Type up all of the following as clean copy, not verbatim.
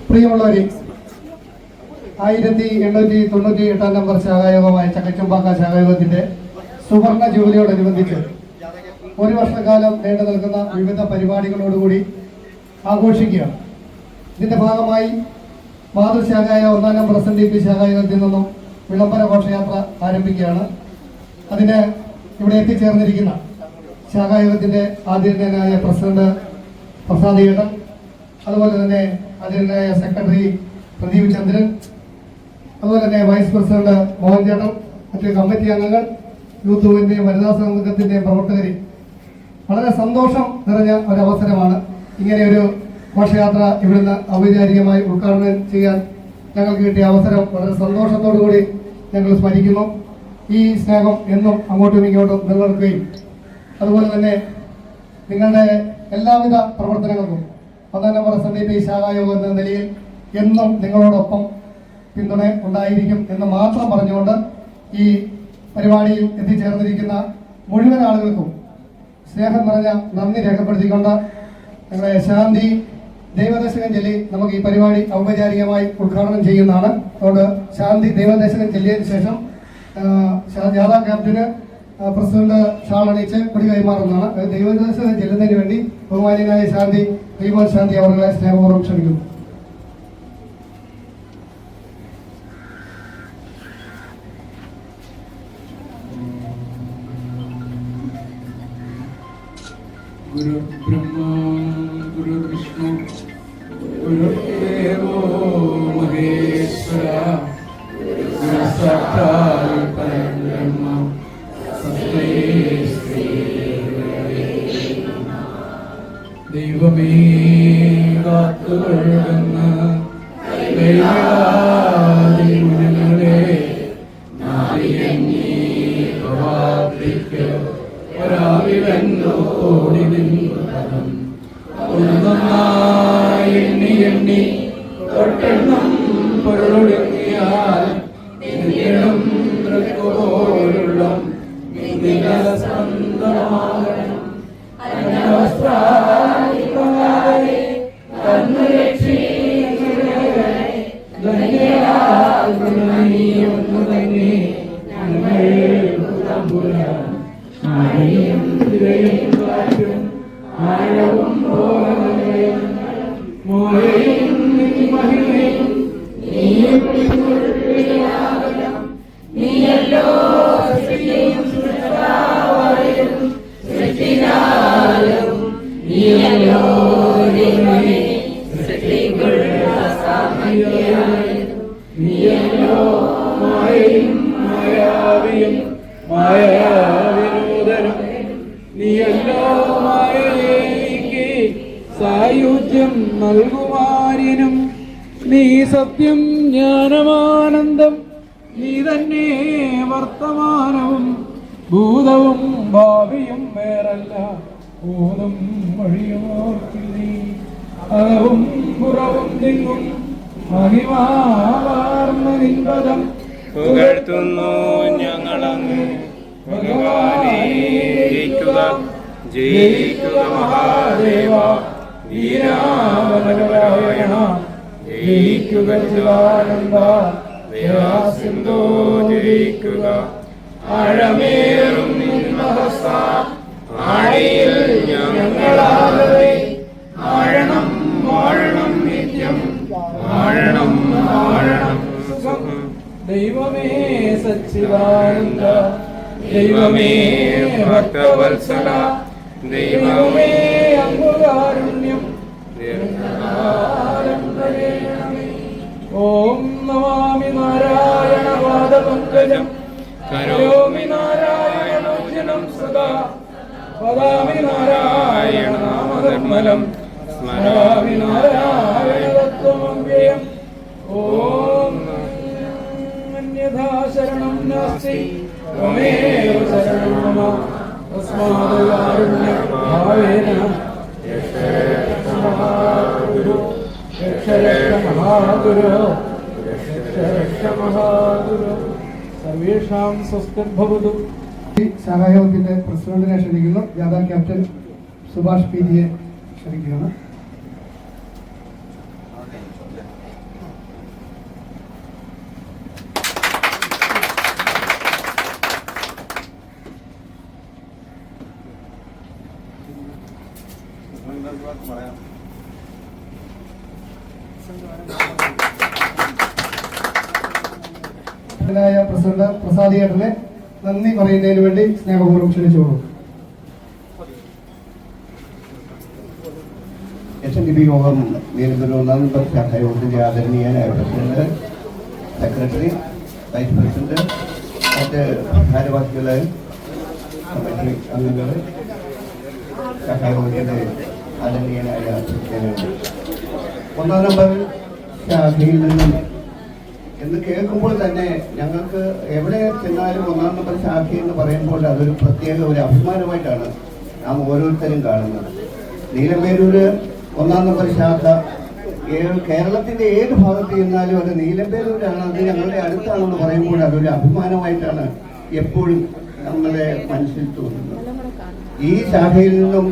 പ്രിയമുള്ളവരെ, 1898 നമ്പർ ശാഖായോഗമായ ചക്കച്ചുമ്പാക്ക ശാഖായോഗത്തിന്റെ സുവർണ ജൂബിലിയോടനുബന്ധിച്ച് ഒരു വർഷക്കാലം നീണ്ടു നിൽക്കുന്ന വിവിധ പരിപാടികളോടുകൂടി ആഘോഷിക്കുകയാണ്. ഇതിന്റെ ഭാഗമായി മാതൃശാഖയായ 1 നമ്പർ SNDP ശാഖായോഗത്തിൽ നിന്നും വിളംബര ഘോഷയാത്ര ആരംഭിക്കുകയാണ്. അതിന് ഇവിടെ എത്തിച്ചേർന്നിരിക്കുന്ന ശാഖായോഗത്തിന്റെ ആദരണീയനായ പ്രസിഡന്റ് പ്രസാദ് ഏട്ടൻ, അതുപോലെ തന്നെ ആദരണീയനായ സെക്രട്ടറി പ്രദീപ് ചന്ദ്രൻ, അതുപോലെ തന്നെ വൈസ് പ്രസിഡന്റ് മോഹൻ ചേട്ടൻ, മറ്റ് കമ്മിറ്റി അംഗങ്ങൾ, യൂത്ത് മൂവ്മെന്റിന്റെയും വനിതാ സംഘത്തിന്റെയും പ്രവർത്തകർ, വളരെ സന്തോഷം നിറഞ്ഞ ഒരവസരമാണ്. ഇങ്ങനെയൊരു ഘോഷയാത്ര ഇവിടുന്ന് ഔപചാരികമായി ഉദ്ഘാടനം ചെയ്യാൻ ഞങ്ങൾക്ക് കിട്ടിയ അവസരം വളരെ സന്തോഷത്തോടു കൂടി ഞങ്ങൾ സ്മരിക്കുന്നു. ഈ സ്നേഹം എന്നും അങ്ങോട്ടും ഇങ്ങോട്ടും നിലനിൽക്കുകയും അതുപോലെ തന്നെ നിങ്ങളുടെ എല്ലാവിധ പ്രവർത്തനങ്ങൾക്കും 1 നമ്പർ SNDP ശാഖായോഗം എന്ന നിലയിൽ എന്നും നിങ്ങളോടൊപ്പം പിന്തുണ ഉണ്ടായിരിക്കും എന്ന് മാത്രം പറഞ്ഞുകൊണ്ട് ഈ പരിപാടിയിൽ എത്തിച്ചേർന്നിരിക്കുന്ന മുഴുവൻ ആളുകൾക്കും സ്നേഹം നിറഞ്ഞ നന്ദി രേഖപ്പെടുത്തിക്കൊണ്ട് ഞങ്ങളെ ശാന്തി ദൈവദശകം ചൊല്ലി നമുക്ക് ഈ പരിപാടി ഔപചാരികമായി ഉദ്ഘാടനം ചെയ്യുന്നതാണ്. അതുകൊണ്ട് ശാന്തി ദൈവദശകം ചൊല്ലിയതിനു ശേഷം ജാഥ ക്യാപ്റ്റന് പ്രസിഡന്റ് ഷാൾ അണിയിച്ച് കൊടി കൈമാറുന്നതാണ്. ദൈവദശകം ചെല്ലുന്നതിന് വേണ്ടി ബഹുമാന്യനായ ശാന്തി ശാന്തി അവരുടെ സ്നേഹപൂർവ്വം ക്ഷണിക്കുന്നു. ഗുരു ബ്രഹ്മ ഗുരു വിഷ്ണു ഗുരുദേവോ മഹേശ്വര ഗുരു സാക്ഷാൽ പരബ്രഹ്മ തസ്മൈ ശ്രീ ഗുരവേ നമഃ. ദൈവമേ കാത്തുകൊള്ളുന്ന ദൈവാദിഗുണങ്ങളെ നാദിയങ്ങീ പ്രവാദിക്കോ ഒരാവിവെന്നോടി നിൻപദം ഒന്നായി എണ്ണി എണ്ണി തൊട്ടെണ്ണം പൊരുളൊടുങ്ങിയാൽ നിന്നിടും തൃക്കോലുള്ള സ്പന്ദമാകണം ഒന്നു തന്നെ ഞങ്ങൾ ആഴയും തിരയും കാറ്റും ആഴവും പോലും മോഹയും മഹിമയും നീയും നീയല്ലോ സൃഷ്ടിയും സൃഷ്ടാവായും സൃഷ്ടിനാലും നീയല്ലോ സൃഷ്ടിക്കുള്ള സാമഗ്രിയായും നീയല്ലോ മായയും മായാവിയും മായാവിനോദനം നീയല്ലോ മായയ്ക്ക് സായുജ്യം നൽകുവാനും നീ സത്യം ജ്ഞാനമാനന്ദം നീ തന്നെ വർത്തമാനവും ഭൂതവും ഭാവിയും വേറല്ല ഭൂതം വഴിയോർക്കിൽ നീ അകവും പുറവും നിന്നും മഹിമാവാർന്ന നിൻപദം പുകഴ്ത്തുന്നു ഞങ്ങളങ്ങ് ഭഗവാനേ. ജയിക്കുക ജയിക്കുക മഹാദേവ വീരാവനരായണ ജയിക്കുക ശിവാനന്ദ ദേവാസിന്ധോ ജയിക്കുക ആഴമേറും നിൻമഹസ ആഴിയിൽ ഞങ്ങളാകെ ആഴണം വാഴണം നിത്യം ആഴണം വാഴണം ദൈവമേ സച്ചിദാനന്ദ ദൈവമേ ഭക്തവത്സല ദൈവമേ അംഗകാരുണ്യം ഓം നമാമി നാരായണ പാദപങ്കജം കരോമി നാരായണോജനം സദാ വദാമി നാരായണ നാമനിർമ്മലം സ്മരാമി നാരായണ തത്വമവ്യയം. ഓം അന്യഥാ ശരണം നാസ്തി ത്വമേവ ശരണം മമ തസ്മാത് കാരുണ്യഭാവേന രക്ഷ മഹാഗുരു രക്ഷ മഹാഗുരു സർവേഷാം സ്വസ്തിർഭവതു. ശാഖായോഗത്തിന്റെ പ്രസിഡന്റിനെ ക്ഷണിക്കുന്നു. ജാഥാ ക്യാപ്റ്റൻ സുഭാഷ് പി ജിയെ ക്ഷണിക്കുകയാണ്. പ്രസിഡന്റ് പ്രസാദിയേട്ടനെ നന്ദി പറയുന്നതിന് വേണ്ടി സ്നേഹപൂർവ്വം ക്ഷണിച്ചോളൂ. SNDP യോഗം നേരിടുന്ന 1-ാം നമ്പർ ശാഖ യോഗത്തിന്റെ ആദരണീയനായ പ്രസിഡന്റ്, സെക്രട്ടറി, വൈസ് പ്രസിഡന്റ്, മറ്റ് ഭാരവാഹികളെ, കമ്മിറ്റി അംഗങ്ങൾ, ശാഖാ യോഗത്തിന്റെ ആദരണീയനായ പ്രസിഡന്റ്, 1-ാം നമ്പർ ശാഖയിൽ നിന്നും എന്ന് കേൾക്കുമ്പോൾ തന്നെ ഞങ്ങൾക്ക് എവിടെ ചെന്നാലും 1-ാം നമ്പർ ശാഖ എന്ന് പറയുമ്പോൾ അതൊരു പ്രത്യേക ഒരു അഭിമാനമായിട്ടാണ് നാം ഓരോരുത്തരും കാണുന്നത്. നീലമ്പേരൂര് 1-ാം നമ്പർ ശാഖ കേരളത്തിന്റെ ഏത് ഭാഗത്ത് ചെന്നാലും അത് നീലമ്പേരൂരാണ്, അത് ഞങ്ങളുടെ അടുത്താണെന്ന് പറയുമ്പോൾ അതൊരു അഭിമാനമായിട്ടാണ് എപ്പോഴും നമ്മുടെ മനസ്സിൽ തോന്നുന്നത്. ഈ ശാഖയിൽ നിന്നും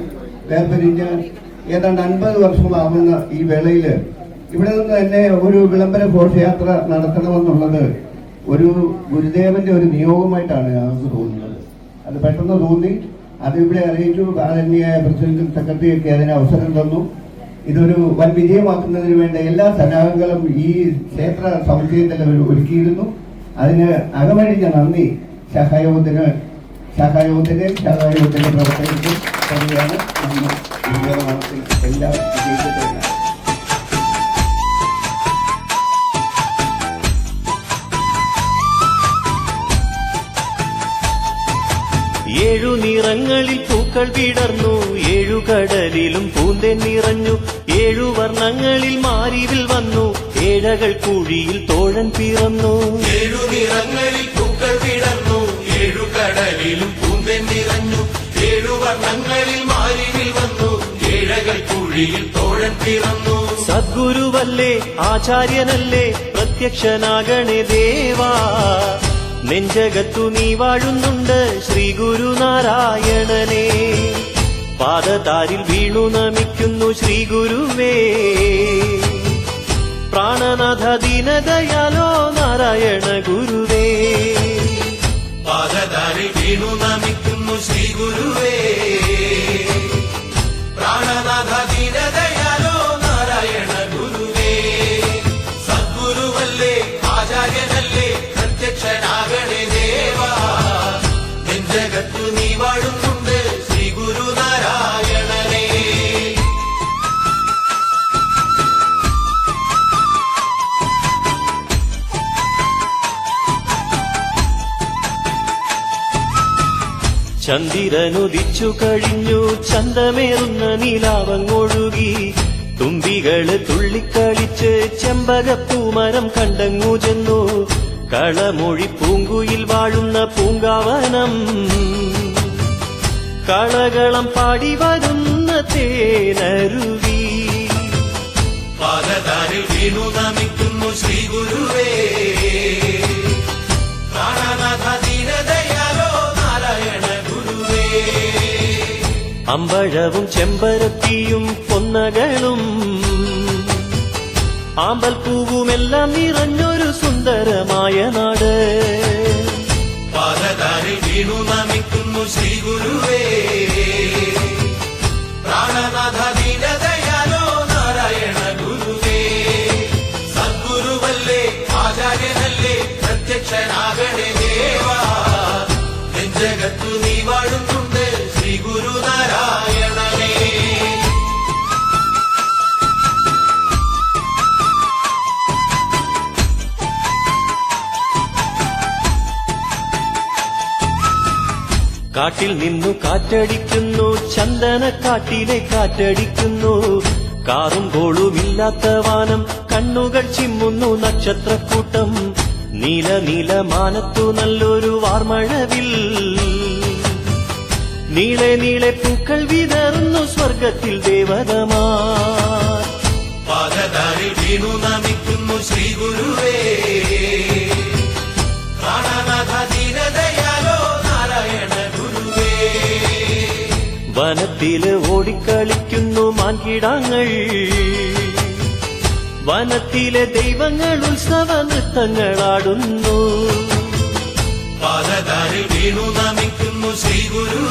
വേർപിരിഞ്ഞ് ഏതാണ്ട് 50 വർഷമാകുന്ന ഈ വേളയിൽ ഇവിടെ നിന്ന് തന്നെ ഒരു വിളംബര ഘോഷയാത്ര നടത്തണമെന്നുള്ളത് ഒരു ഗുരുദേവന്റെ ഒരു നിയോഗമായിട്ടാണ് ഞങ്ങൾക്ക് തോന്നുന്നത്. അത് പെട്ടെന്ന് തോന്നി, അത് ഇവിടെ അറിയിച്ചു. ആദരണീയായ പ്രസിഡന്റും സെക്രട്ടറിയൊക്കെ അതിന് അവസരം തന്നു. ഇതൊരു വൻ വിജയമാക്കുന്നതിന് വേണ്ട എല്ലാ സന്നാഹങ്ങളും ഈ ക്ഷേത്ര സമുച്ചയത്തിൽ അവർ ഒരുക്കിയിരുന്നു. അതിന് അകമഴിഞ്ഞ നന്ദി ശാഖായോഗത്തിന്റെ പ്രവർത്തകർക്കും തന്നെയാണ്. എല്ലാ വിജയിക്കട്ടെ. ഏഴു നിറങ്ങളിൽ പൂക്കൾ വിടർന്നു, ഏഴു കടലിലും പൂന്തേൻ നിറഞ്ഞു, ഏഴു വർണ്ണങ്ങളിൽ മാരിവിൽ വന്നു, ഏഴകൾ കുഴിയിൽ തോഴൻ പിറന്നു. ഏഴു നിറങ്ങളിൽ പൂക്കൾ വിടർന്നു, ഏഴു കടലിലും പൂന്തേൻ നിറഞ്ഞു, ഏഴു വർണ്ണങ്ങളിൽ മാരിവിൽ വന്നു, ഏഴകൾ കുഴിയിൽ തോഴൻ പിറന്നു. സദ്ഗുരുവല്ലേ, ആചാര്യനല്ലേ, പ്രത്യക്ഷനാകണേ ദേവാ, നെഞ്ചകത്തു നീ വാഴുന്നുണ്ട് ശ്രീ ഗുരുനാരായണനെ. പാദതാരിൽ വീണു നമിക്കുന്നു ശ്രീ ഗുരുവേ, പ്രാണനാഥ ദീനദയാലോ നാരായണ ഗുരുവേ. പാദതാരിൽ വീണു നമിക്കുന്നു ശ്രീ ഗുരുവേ, പ്രാണനാഥ ദീനദയാലോ നാരായണ ഗുരുവേ. സദ്ഗുരുവല്ലേ, ആചാര്യനല്ലേ, പ്രത്യക്ഷനാകണേ ദേവാ, നെഞ്ചകത്തു നീ വാഴുന്നുണ്ട് ശ്രീ ഗുരുനാരായണനേ. ചന്ദ്രനുദിച്ചു കഴിഞ്ഞു, ചന്തമേറുന്ന നിലാവങ്ങൊഴുകി, തുമ്പികള് തുള്ളിക്കളിച്ച് ചെമ്പകപ്പൂമരം കണ്ടങ്ങു ചെന്നു, കളമൊഴി പൂങ്കുയിൽ വാഴുന്ന പൂങ്കാവനം, കളകളം പാടി വരുന്ന തേനരുവി. പാദതാരിൽ വീണു നമിക്കുന്നു ശ്രീ ഗുരുവേ, പ്രാണനാഥ ദീനദയാലോ നാരായണ ഗുരുവേ. അമ്പഴവും ചെമ്പരത്തിയും പൊന്നകളും ആമ്പൽപ്പൂവുമെല്ലാം നിറഞ്ഞൊരു സുന്ദരമായ നാട്. പാദതാരിൽ വീണു നമിക്കുന്നു ശ്രീ ഗുരുവേ, പ്രാണനാഥ ദീനദയാലോ നാരായണ ഗുരുവേ. സദ്ഗുരുവല്ലേ, ആചാര്യനല്ലേ, പ്രത്യക്ഷനാകണേ ദേവാ, നെഞ്ചകത്തു നീ വാഴുന്നുണ്ട് ശ്രീ ഗുരുനാരായണനേ. കാട്ടിൽ നിന്നു കാറ്റടിക്കുന്നു, ചന്ദനക്കാട്ടിലെ കാറ്റടിക്കുന്നു, കാറും കോളുമില്ലാത്ത വാനം, കണ്ണുകൾ ചിമ്മുന്നു നക്ഷത്രക്കൂട്ടം, നീല നീല മാനത്തു നല്ലൊരു വാർമഴവിൽ, നീളെ നീളെ പൂക്കൾ വിതറുന്നു സ്വർഗത്തിൽ ദേവതമാർ. പാദതാരിൽ വീണു നമിക്കുന്നു ശ്രീ ഗുരുവേ, പ്രാണനാഥ ദീനദയാലോ നാരായണ ഗുരുവേ. വനത്തില് ഓടിക്കളിക്കുന്നു മാൻകിടാങ്ങൾ, വനത്തിലെ ദൈവങ്ങൾ ഉത്സവ നൃത്തങ്ങളാടുന്നു. പാദതാരിൽ വീണു നമിക്കുന്നു ശ്രീ ഗുരു